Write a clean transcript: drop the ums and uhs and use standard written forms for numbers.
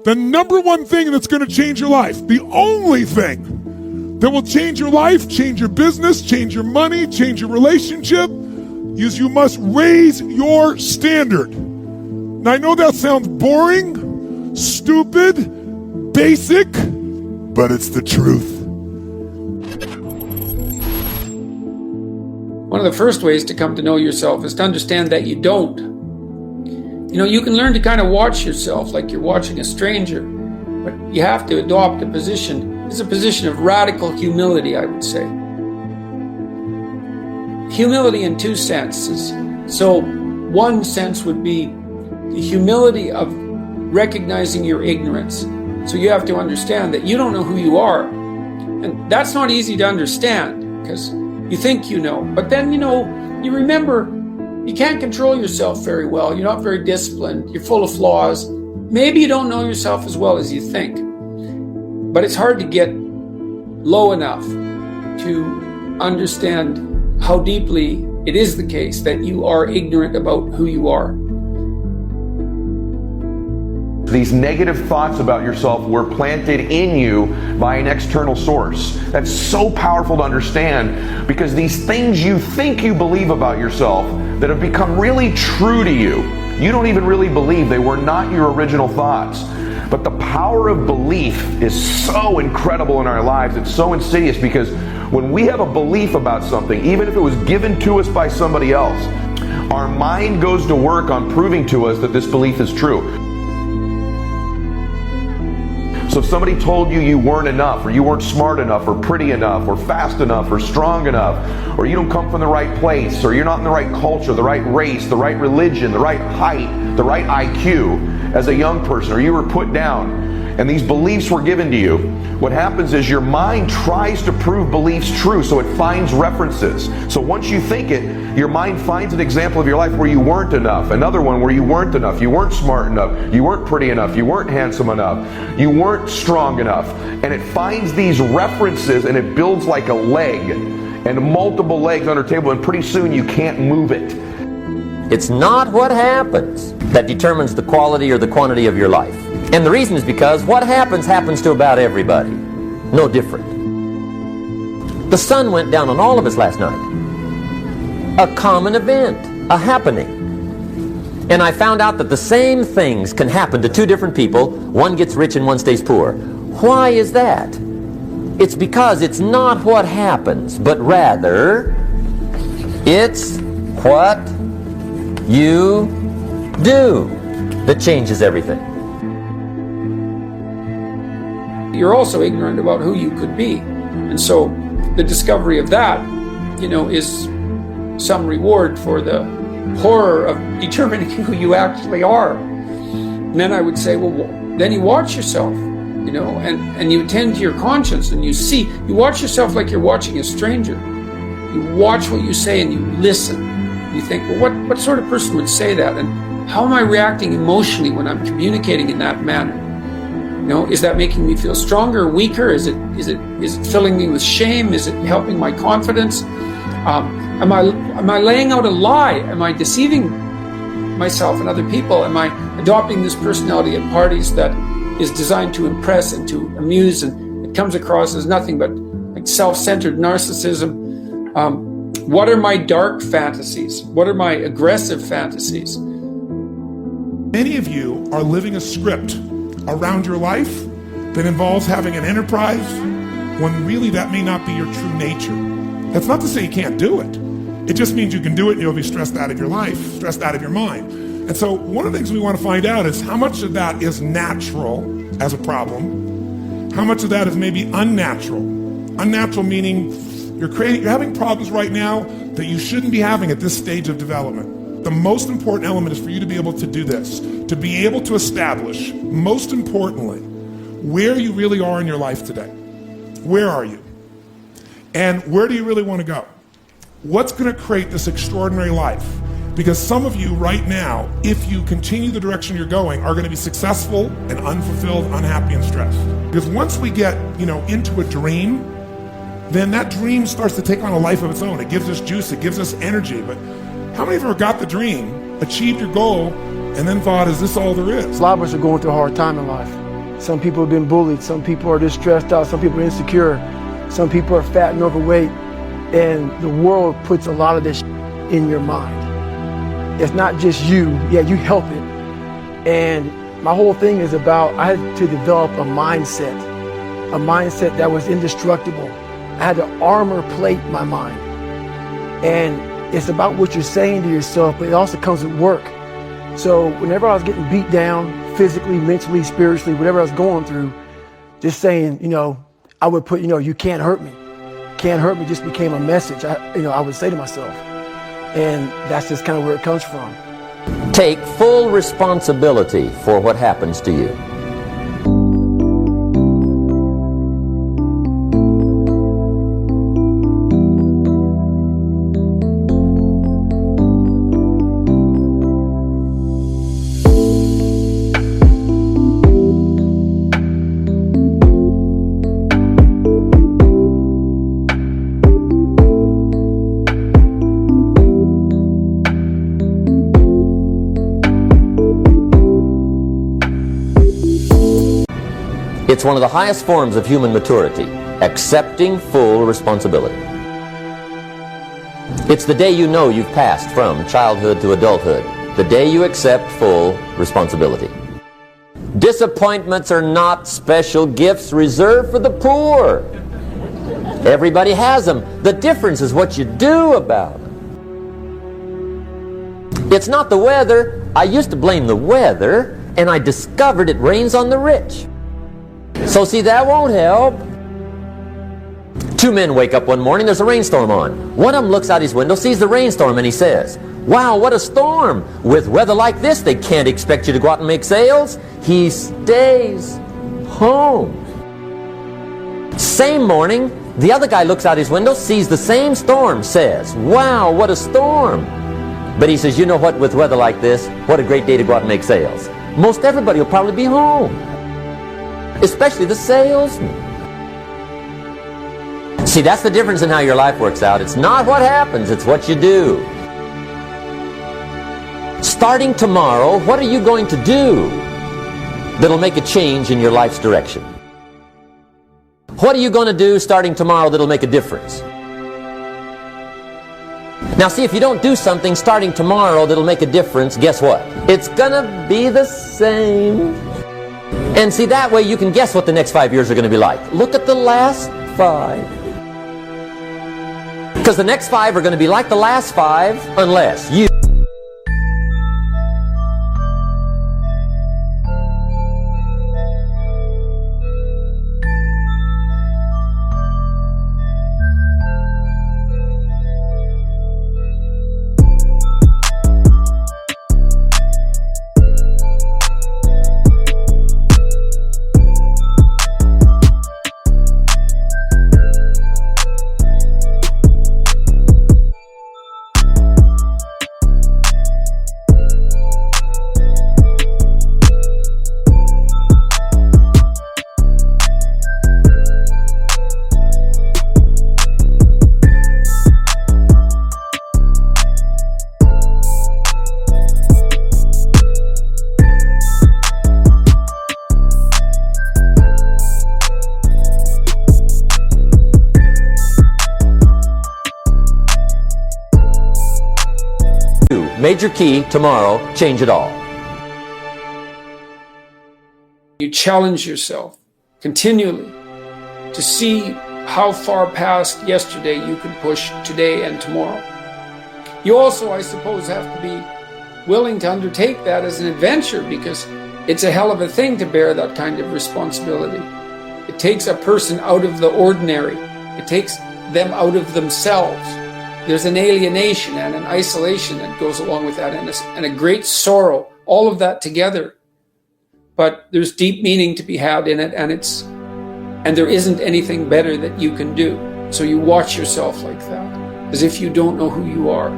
The number one thing that's going to change your life, the only thing that will change your life, change your business, change your money, change your relationship, is you must raise your standard. Now, I know that sounds boring, stupid, basic, but it's the truth. One of the first ways to come to know yourself is to understand that you don't. You know, you can learn to kind of watch yourself like you're watching a stranger, but you have to adopt a position. It's a position of radical humility, I would say. Humility in two senses. So one sense would be the humility of recognizing your ignorance. So you have to understand that you don't know who you are. And that's not easy to understand because you think you know. But then, you remember you can't control yourself very well. You're not very disciplined. You're full of flaws. Maybe you don't know yourself as well as you think. But it's hard to get low enough to understand how deeply it is the case that you are ignorant about who you are. These negative thoughts about yourself were planted in you by an external source. That's so powerful to understand because these things you think you believe about yourself that have become really true to you, you don't even really believe. They were not your original thoughts. But the power of belief is so incredible in our lives. It's so insidious because when we have a belief about something, even if it was given to us by somebody else, our mind goes to work on proving to us that this belief is true. So if somebody told you you weren't enough, or you weren't smart enough, or pretty enough, or fast enough, or strong enough, or you don't come from the right place, or you're not in the right culture, the right race, the right religion, the right height, the right IQ as a young person, or you were put down, and these beliefs were given to you, what happens is your mind tries to prove beliefs true, so it finds references. So once you think it, your mind finds an example of your life where you weren't enough, another one where you weren't enough, you weren't smart enough, you weren't pretty enough, you weren't handsome enough, you weren't strong enough. And it finds these references and it builds like a leg and multiple legs on a table, and pretty soon you can't move it. It's not what happens that determines the quality or the quantity of your life. And the reason is because what happens to about everybody. No different. The sun went down on all of us last night. A common event, a happening. And I found out that the same things can happen to two different people. One gets rich and one stays poor. Why is that? It's because it's not what happens, but rather it's what you do that changes everything. You're also ignorant about who you could be. And so the discovery of that, is some reward for the horror of determining who you actually are. And then I would say, well, then you watch yourself, and you attend to your conscience and you watch yourself like you're watching a stranger. You watch what you say and you listen. You think, well, what sort of person would say that? And how am I reacting emotionally when I'm communicating in that manner? Is that making me feel stronger or weaker? Is it filling me with shame? Is it helping my confidence? Am I laying out a lie? Am I deceiving myself and other people? Am I adopting this personality at parties that is designed to impress and to amuse, and it comes across as nothing but like self-centered narcissism? What are my dark fantasies? What are my aggressive fantasies? Many of you are living a script around your life that involves having an enterprise when really that may not be your true nature. That's not to say you can't do it. It just means you can do it and you'll be stressed out of your life, stressed out of your mind. And so one of the things we want to find out is how much of that is natural as a problem, how much of that is maybe unnatural. Unnatural meaning you're having problems right now that you shouldn't be having at this stage of development. The most important element is for you to be able to do this, to be able to establish, most importantly, where you really are in your life today. Where are you? And where do you really want to go? What's going to create this extraordinary life? Because some of you right now, if you continue the direction you're going, are going to be successful and unfulfilled, unhappy, and stressed. Because once we get, into a dream, then that dream starts to take on a life of its own. It gives us juice, it gives us energy. But how many of you ever got the dream, achieved your goal, and then thought, is this all there is? A lot of us are going through a hard time in life. Some people have been bullied. Some people are just stressed out. Some people are insecure. Some people are fat and overweight. And the world puts a lot of this in your mind. It's not just you. Yeah, you help it. And my whole thing is about, I had to develop a mindset that was indestructible. I had to armor plate my mind. And it's about what you're saying to yourself, but it also comes with work. So whenever I was getting beat down, physically, mentally, spiritually, whatever I was going through, just saying, I would put, you can't hurt me. Can't hurt me just became a message, I would say to myself. And that's just kind of where it comes from. Take full responsibility for what happens to you. It's one of the highest forms of human maturity, accepting full responsibility. It's the day you know you've passed from childhood to adulthood, the day you accept full responsibility. Disappointments are not special gifts reserved for the poor. Everybody has them. The difference is what you do about them. It's not the weather. I used to blame the weather, and I discovered it rains on the rich. So see, that won't help. Two men wake up one morning, there's a rainstorm on. One of them looks out his window, sees the rainstorm, and he says, "Wow, what a storm. With weather like this, they can't expect you to go out and make sales." He stays home. Same morning, the other guy looks out his window, sees the same storm, says, "Wow, what a storm." But he says, "You know what, with weather like this, what a great day to go out and make sales. Most everybody will probably be home, especially the salesman." See, that's the difference in how your life works out. It's not what happens, it's what you do. Starting tomorrow, what are you going to do that'll make a change in your life's direction? What are you going to do starting tomorrow that'll make a difference? Now see, if you don't do something starting tomorrow that'll make a difference, guess what? It's gonna be the same. And see, that way you can guess what the next 5 years are going to be like. Look at the last 5. Because the next 5 are going to be like the last 5 unless you major key tomorrow, change it all. You challenge yourself continually to see how far past yesterday you can push today and tomorrow. You also, I suppose, have to be willing to undertake that as an adventure, because it's a hell of a thing to bear that kind of responsibility. It takes a person out of the ordinary. It takes them out of themselves. There's an alienation and an isolation that goes along with that, and a great sorrow, all of that together. But there's deep meaning to be had in it, and there isn't anything better that you can do. So you watch yourself like that, as if you don't know who you are.